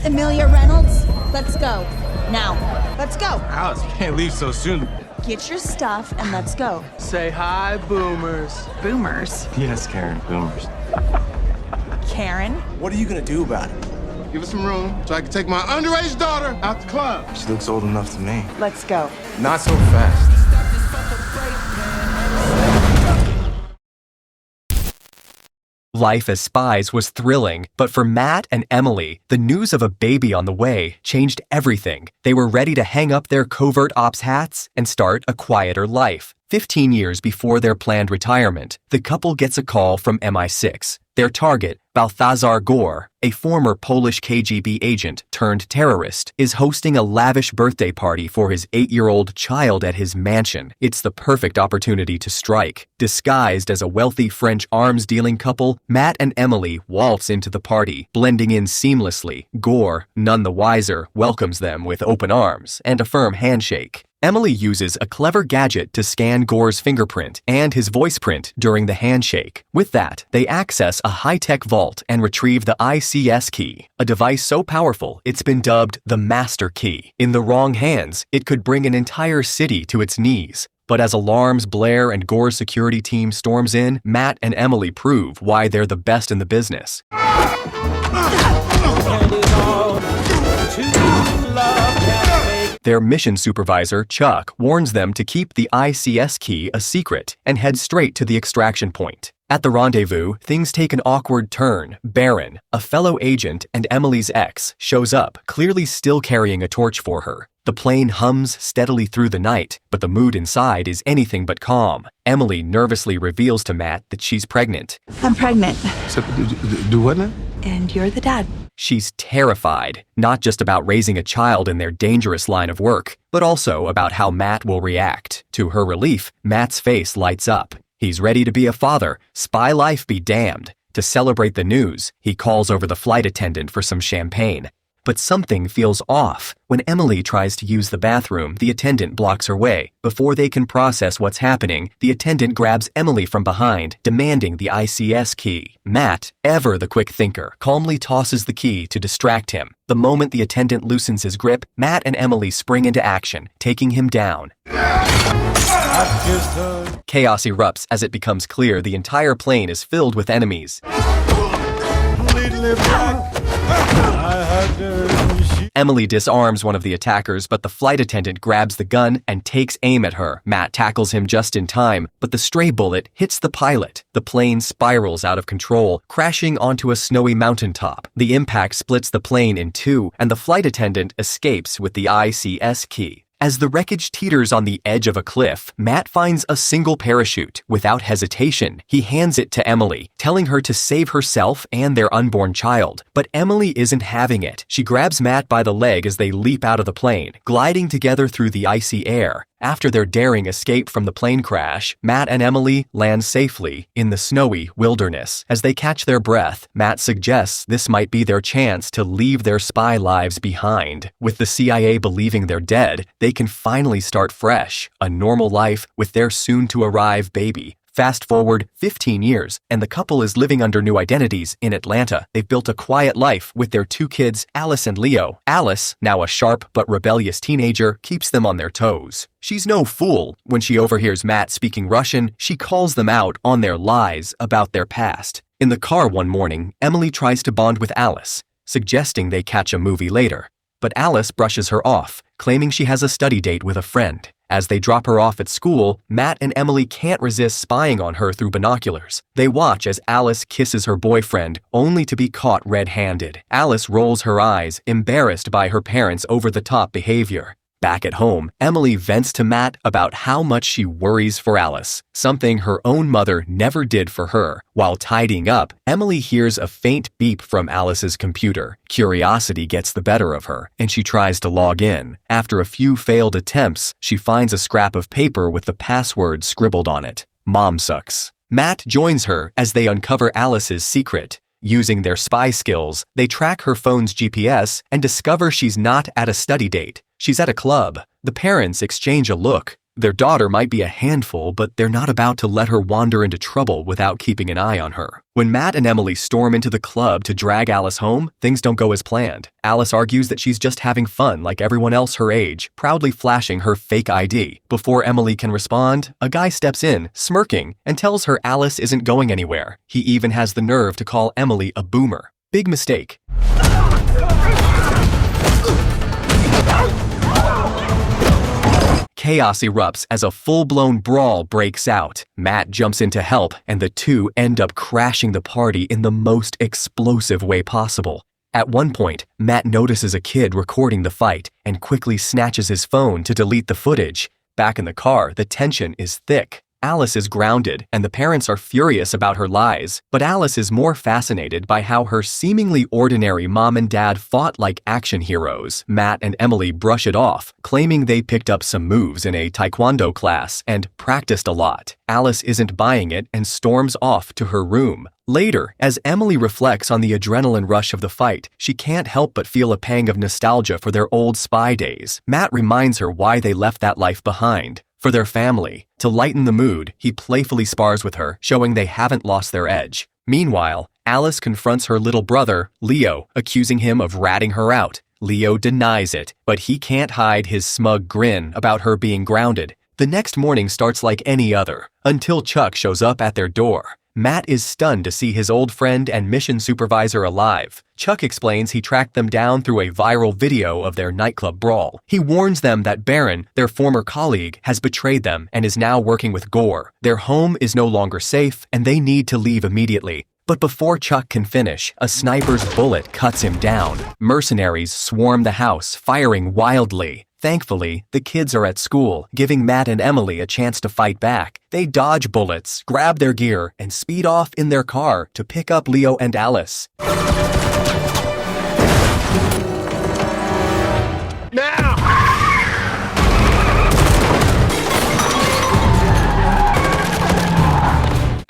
Miss Amelia Reynolds? Let's go. Now, let's go. Alice, you can't leave so soon. Get your stuff and let's go. Say hi, boomers. Boomers. Yes, Karen, boomers. Karen? What are you gonna do about it? Give us some room so I can take my underage daughter out the club. She looks old enough to me. Let's go. Not so fast. Life as spies was thrilling, but for Matt and Emily, the news of a baby on the way changed everything. They were ready to hang up their covert ops hats and start a quieter life. 15 years before their planned retirement, the couple gets a call from MI6. Their target, Balthazar Gore, a former Polish KGB agent turned terrorist, is hosting a lavish birthday party for his 8-year-old child at his mansion. It's the perfect opportunity to strike. Disguised as a wealthy French arms-dealing couple, Matt and Emily waltz into the party, blending in seamlessly. Gore, none the wiser, welcomes them with open arms and a firm handshake. Emily uses a clever gadget to scan Gore's fingerprint and his voice print during the handshake. With that, they access a high-tech vault and retrieve the ICS key, a device so powerful it's been dubbed the Master Key. In the wrong hands, it could bring an entire city to its knees. But as alarms blare and Gore's security team storms in, Matt and Emily prove why they're the best in the business. Their mission supervisor, Chuck, warns them to keep the ICS key a secret and head straight to the extraction point. At the rendezvous, things take an awkward turn. Baron, a fellow agent and Emily's ex, shows up, clearly still carrying a torch for her. The plane hums steadily through the night, but the mood inside is anything but calm. Emily nervously reveals to Matt that she's pregnant. I'm pregnant. So, do what now? And you're the dad. She's terrified, not just about raising a child in their dangerous line of work, but also about how Matt will react. To her relief, Matt's face lights up. He's ready to be a father, spy life be damned. To celebrate the news, he calls over the flight attendant for some champagne. But something feels off. When Emily tries to use the bathroom, the attendant blocks her way. Before they can process what's happening, the attendant grabs Emily from behind, demanding the ICS key. Matt, ever the quick thinker, calmly tosses the key to distract him. The moment the attendant loosens his grip, Matt and Emily spring into action, taking him down. Chaos erupts as it becomes clear the entire plane is filled with enemies. Emily disarms one of the attackers, but the flight attendant grabs the gun and takes aim at her. Matt tackles him just in time, but the stray bullet hits the pilot. The plane spirals out of control, crashing onto a snowy mountaintop. The impact splits the plane in two, and the flight attendant escapes with the ICS key. As the wreckage teeters on the edge of a cliff, Matt finds a single parachute. Without hesitation, he hands it to Emily, telling her to save herself and their unborn child. But Emily isn't having it. She grabs Matt by the leg as they leap out of the plane, gliding together through the icy air. After their daring escape from the plane crash, Matt and Emily land safely in the snowy wilderness. As they catch their breath, Matt suggests this might be their chance to leave their spy lives behind. With the CIA believing they're dead, they can finally start fresh, a normal life with their soon-to-arrive baby. Fast forward 15 years, and the couple is living under new identities in Atlanta. They've built a quiet life with their two kids, Alice and Leo. Alice, now a sharp but rebellious teenager, keeps them on their toes. She's no fool. When she overhears Matt speaking Russian, she calls them out on their lies about their past. In the car one morning, Emily tries to bond with Alice, suggesting they catch a movie later. But Alice brushes her off, claiming she has a study date with a friend. As they drop her off at school, Matt and Emily can't resist spying on her through binoculars. They watch as Alice kisses her boyfriend, only to be caught red-handed. Alice rolls her eyes, embarrassed by her parents' over-the-top behavior. Back at home, Emily vents to Matt about how much she worries for Alice, something her own mother never did for her. While tidying up, Emily hears a faint beep from Alice's computer. Curiosity gets the better of her, and she tries to log in. After a few failed attempts, she finds a scrap of paper with the password scribbled on it. Mom sucks. Matt joins her as they uncover Alice's secret. Using their spy skills, they track her phone's GPS and discover she's not at a study date. She's at a club. The parents exchange a look. Their daughter might be a handful, but they're not about to let her wander into trouble without keeping an eye on her. When Matt and Emily storm into the club to drag Alice home, things don't go as planned. Alice argues that she's just having fun like everyone else her age, proudly flashing her fake ID. Before Emily can respond, a guy steps in, smirking, and tells her Alice isn't going anywhere. He even has the nerve to call Emily a boomer. Big mistake. Chaos erupts as a full-blown brawl breaks out. Matt jumps in to help, and the two end up crashing the party in the most explosive way possible. At one point, Matt notices a kid recording the fight and quickly snatches his phone to delete the footage. Back in the car, the tension is thick. Alice is grounded, and the parents are furious about her lies, but Alice is more fascinated by how her seemingly ordinary mom and dad fought like action heroes. Matt and Emily brush it off, claiming they picked up some moves in a taekwondo class and practiced a lot. Alice isn't buying it and storms off to her room. Later, as Emily reflects on the adrenaline rush of the fight, she can't help but feel a pang of nostalgia for their old spy days. Matt reminds her why they left that life behind. For their family. To lighten the mood, he playfully spars with her, showing they haven't lost their edge. Meanwhile, Alice confronts her little brother, Leo, accusing him of ratting her out. Leo denies it, but he can't hide his smug grin about her being grounded. The next morning starts like any other, until Chuck shows up at their door. Matt is stunned to see his old friend and mission supervisor alive. Chuck explains he tracked them down through a viral video of their nightclub brawl. He warns them that Baron, their former colleague, has betrayed them and is now working with Gore. Their home is no longer safe, and they need to leave immediately. But before Chuck can finish, a sniper's bullet cuts him down. Mercenaries swarm the house, firing wildly. Thankfully, the kids are at school, giving Matt and Emily a chance to fight back. They dodge bullets, grab their gear, and speed off in their car to pick up Leo and Alice. Now!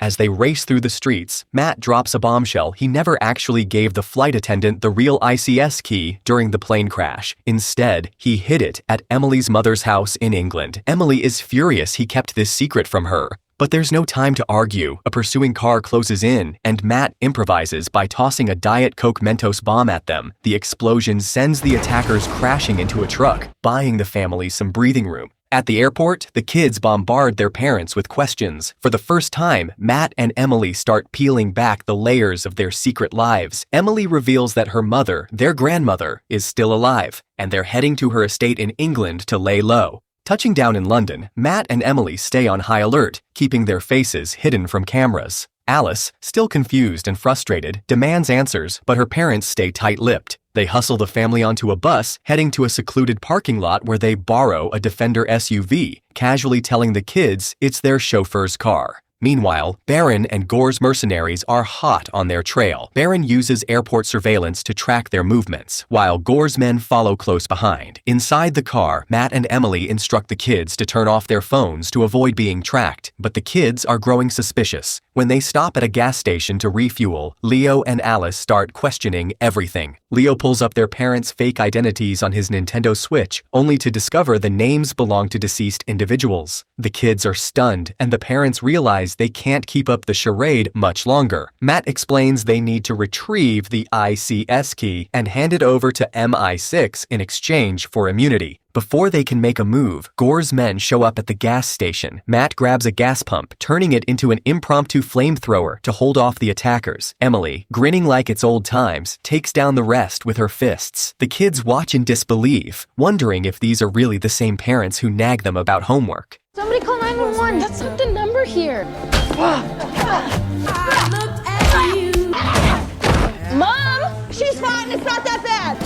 As they race through the streets, Matt drops a bombshell he never actually gave the flight attendant the real ICS key during the plane crash. Instead, he hid it at Emily's mother's house in England. Emily is furious he kept this secret from her. But there's no time to argue. A pursuing car closes in, and Matt improvises by tossing a Diet Coke Mentos bomb at them. The explosion sends the attackers crashing into a truck, buying the family some breathing room. At the airport, the kids bombard their parents with questions. For the first time, Matt and Emily start peeling back the layers of their secret lives. Emily reveals that her mother, their grandmother, is still alive, and they're heading to her estate in England to lay low. Touching down in London, Matt and Emily stay on high alert, keeping their faces hidden from cameras. Alice, still confused and frustrated, demands answers, but her parents stay tight-lipped. They hustle the family onto a bus, heading to a secluded parking lot where they borrow a Defender SUV, casually telling the kids it's their chauffeur's car. Meanwhile, Baron and Gore's mercenaries are hot on their trail. Baron uses airport surveillance to track their movements, while Gore's men follow close behind. Inside the car, Matt and Emily instruct the kids to turn off their phones to avoid being tracked, but the kids are growing suspicious. When they stop at a gas station to refuel, Leo and Alice start questioning everything. Leo pulls up their parents' fake identities on his Nintendo Switch, only to discover the names belong to deceased individuals. The kids are stunned, and the parents realize they can't keep up the charade much longer. Matt explains they need to retrieve the ICS key and hand it over to MI6 in exchange for immunity. Before they can make a move, Gore's men show up at the gas station. Matt grabs a gas pump, turning it into an impromptu flamethrower to hold off the attackers. Emily, grinning like it's old times, takes down the rest with her fists. The kids watch in disbelief, wondering if these are really the same parents who nag them about homework. Somebody call 911. That's not the number here. Mom! She's fine. It's not that bad.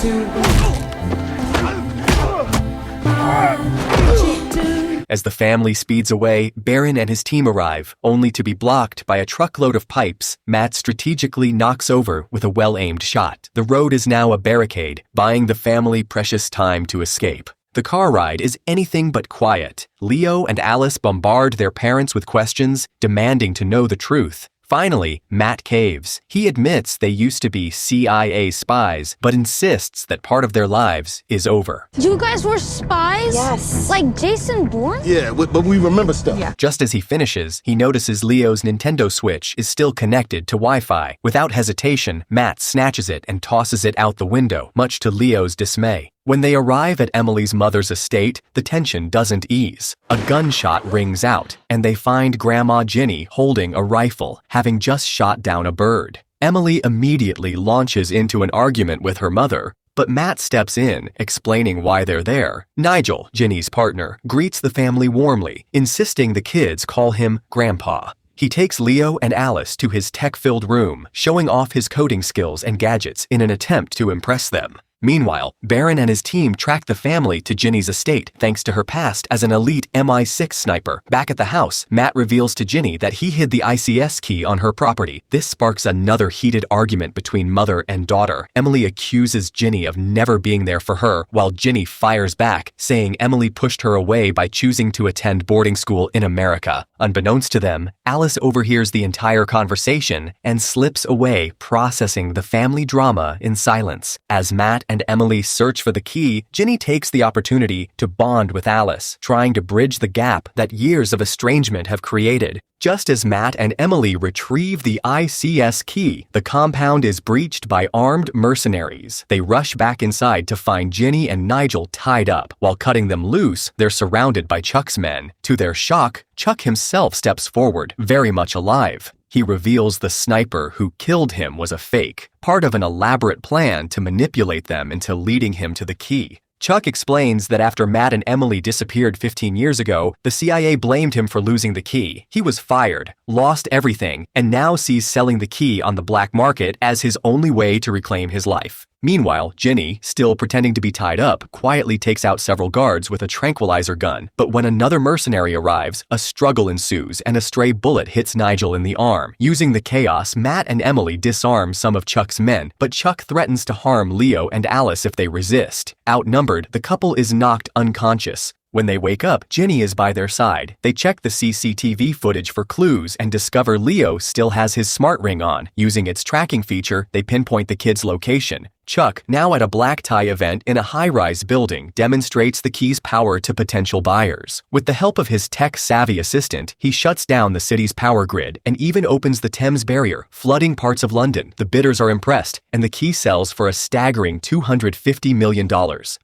As the family speeds away, Baron and his team arrive, only to be blocked by a truckload of pipes Matt strategically knocks over with a well-aimed shot. The road is now a barricade, buying the family precious time to escape. The car ride is anything but quiet. Leo and Alice bombard their parents with questions, demanding to know the truth. Finally, Matt caves. He admits they used to be CIA spies, but insists that part of their lives is over. You guys were spies? Yes. Like Jason Bourne? Yeah, but we remember stuff. Yeah. Just as he finishes, he notices Leo's Nintendo Switch is still connected to Wi-Fi. Without hesitation, Matt snatches it and tosses it out the window, much to Leo's dismay. When they arrive at Emily's mother's estate, the tension doesn't ease. A gunshot rings out, and they find Grandma Ginny holding a rifle, having just shot down a bird. Emily immediately launches into an argument with her mother, but Matt steps in, explaining why they're there. Nigel, Ginny's partner, greets the family warmly, insisting the kids call him Grandpa. He takes Leo and Alice to his tech-filled room, showing off his coding skills and gadgets in an attempt to impress them. Meanwhile, Baron and his team track the family to Ginny's estate thanks to her past as an elite MI6 sniper. Back at the house, Matt reveals to Ginny that he hid the ICS key on her property. This sparks another heated argument between mother and daughter. Emily accuses Ginny of never being there for her, while Ginny fires back, saying Emily pushed her away by choosing to attend boarding school in America. Unbeknownst to them, Alice overhears the entire conversation and slips away, processing the family drama in silence. As Matt and Emily search for the key, Ginny takes the opportunity to bond with Alice, trying to bridge the gap that years of estrangement have created. Just as Matt and Emily retrieve the ICS key, the compound is breached by armed mercenaries. They rush back inside to find Ginny and Nigel tied up. While cutting them loose, they're surrounded by Chuck's men. To their shock, Chuck himself steps forward, very much alive. He reveals the sniper who killed him was a fake, part of an elaborate plan to manipulate them into leading him to the key. Chuck explains that after Matt and Emily disappeared 15 years ago, the CIA blamed him for losing the key. He was fired, lost everything, and now sees selling the key on the black market as his only way to reclaim his life. Meanwhile, Ginny, still pretending to be tied up, quietly takes out several guards with a tranquilizer gun. But when another mercenary arrives, a struggle ensues and a stray bullet hits Nigel in the arm. Using the chaos, Matt and Emily disarm some of Chuck's men, but Chuck threatens to harm Leo and Alice if they resist. Outnumbered, the couple is knocked unconscious. When they wake up, Ginny is by their side. They check the CCTV footage for clues and discover Leo still has his smart ring on. Using its tracking feature, they pinpoint the kid's location. Chuck, now at a black tie event in a high-rise building, demonstrates the key's power to potential buyers. With the help of his tech-savvy assistant, he shuts down the city's power grid and even opens the Thames barrier, flooding parts of London. The bidders are impressed, and the key sells for a staggering $250 million.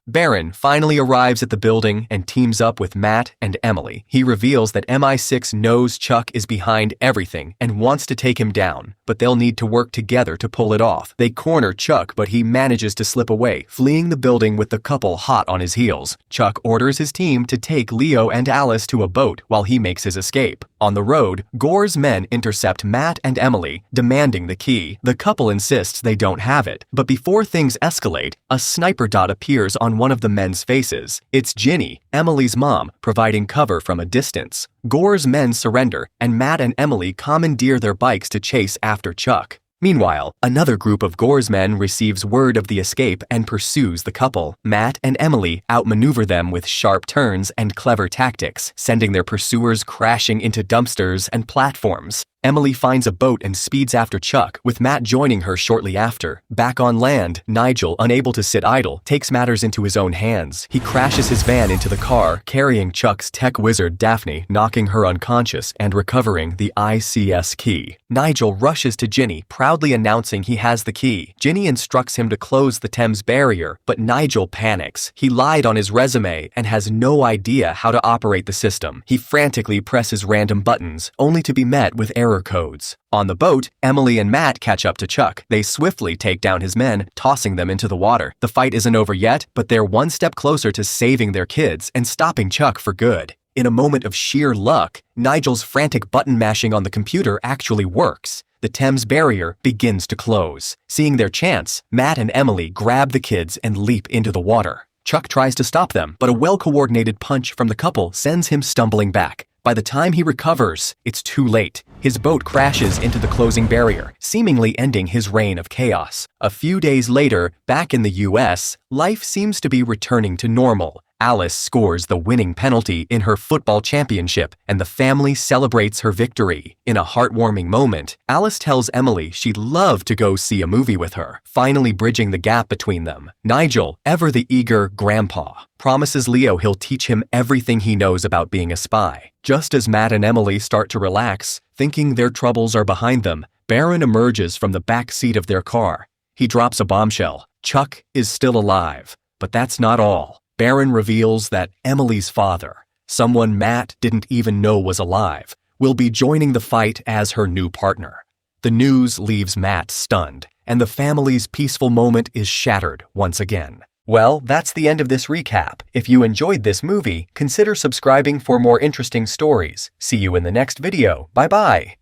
Baron finally arrives at the building and teams up with Matt and Emily. He reveals that MI6 knows Chuck is behind everything and wants to take him down, but they'll need to work together to pull it off. They corner Chuck, but he manages to slip away, fleeing the building with the couple hot on his heels. Chuck orders his team to take Leo and Alice to a boat while he makes his escape. On the road, Gore's men intercept Matt and Emily, demanding the key. The couple insists they don't have it, but before things escalate, a sniper dot appears on one of the men's faces. It's Ginny, Emily's mom, providing cover from a distance. Gore's men surrender, and Matt and Emily commandeer their bikes to chase after Chuck. Meanwhile, another group of Gore's men receives word of the escape and pursues the couple. Matt and Emily outmaneuver them with sharp turns and clever tactics, sending their pursuers crashing into dumpsters and platforms. Emily finds a boat and speeds after Chuck, with Matt joining her shortly after. Back on land, Nigel, unable to sit idle, takes matters into his own hands. He crashes his van into the car, carrying Chuck's tech wizard Daphne, knocking her unconscious and recovering the ICS key. Nigel rushes to Ginny, proudly announcing he has the key. Ginny instructs him to close the Thames barrier, but Nigel panics. He lied on his resume and has no idea how to operate the system. He frantically presses random buttons, only to be met with error codes. On the boat, Emily and Matt catch up to Chuck. They swiftly take down his men, tossing them into the water. The fight isn't over yet, but they're one step closer to saving their kids and stopping Chuck for good. In a moment of sheer luck, Nigel's frantic button mashing on the computer actually works. The Thames barrier begins to close. Seeing their chance, Matt and Emily grab the kids and leap into the water. Chuck tries to stop them, but a well-coordinated punch from the couple sends him stumbling back. By the time he recovers, it's too late. His boat crashes into the closing barrier, seemingly ending his reign of chaos. A few days later, back in the US, life seems to be returning to normal. Alice scores the winning penalty in her football championship, and the family celebrates her victory. In a heartwarming moment, Alice tells Emily she'd love to go see a movie with her, finally bridging the gap between them. Nigel, ever the eager grandpa, promises Leo he'll teach him everything he knows about being a spy. Just as Matt and Emily start to relax, thinking their troubles are behind them, Baron emerges from the back seat of their car. He drops a bombshell. Chuck is still alive. But that's not all. Baron reveals that Emily's father, someone Matt didn't even know was alive, will be joining the fight as her new partner. The news leaves Matt stunned, and the family's peaceful moment is shattered once again. Well, that's the end of this recap. If you enjoyed this movie, consider subscribing for more interesting stories. See you in the next video. Bye-bye.